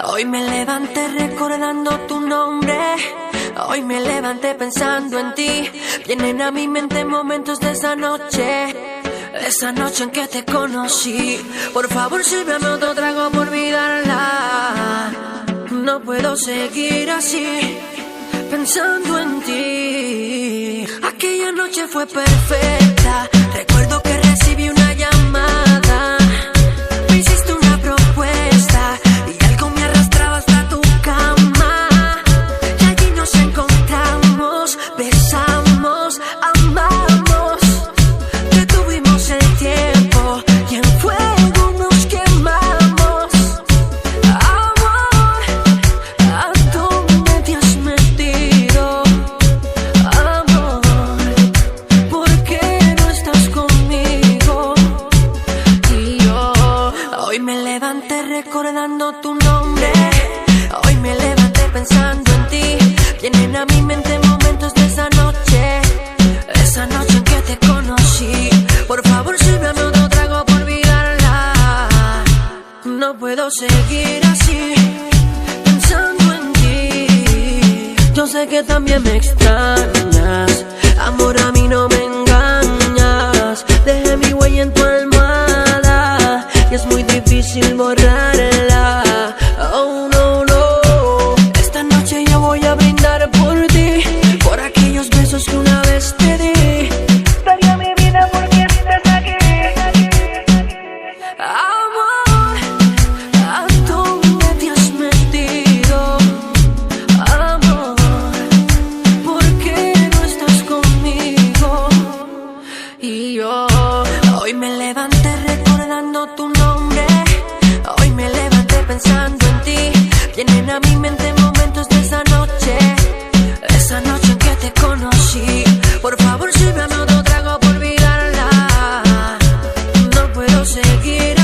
Hoy me levanté recordando tu nombre. Hoy me levanté pensando en ti. Vienen a mi mente momentos de esa noche en que te conocí. Por favor, sírveme otro trago por olvidarla. No puedo seguir así, pensando en ti. Aquella noche fue perfecta. Recuerdo que recibí una llamada. Me hiciste una propuesta y algo me arrastraba hasta tu cama. Y allí nos encontramos, besamos, amamos. Detuvimos el tiempo y en fuego nos quemamos. Amor, ¿a dónde te has metido? Amor, ¿por qué no estás conmigo? Y yo hoy me levanté recordando tu nombre. Hoy me levanté pensando en ti. Vienen a mi mente momentos de esa noche en que te conocí. Por favor, sírveme otro trago por olvidarla. No puedo seguir así, pensando en ti. Yo sé que también me extrañas. Amor, a mí no me engañas. Dejé mi huella en tu almohada y es muy difícil borrarla. Oh, no, no. Esta noche yo voy a brindar por ti, por aquellos besos que una vez te di. Daría mi vida porque estés aquí. Amor, ¿a dónde te has metido? Amor, ¿por qué no estás conmigo? Y yo hoy me levanté recordando tu nombre. Hoy me levanté pensando en ti. Vienen a mi mente momentos de esa noche en que te conocí. Por favor, sírveme otro trago por olvidarla. No puedo seguir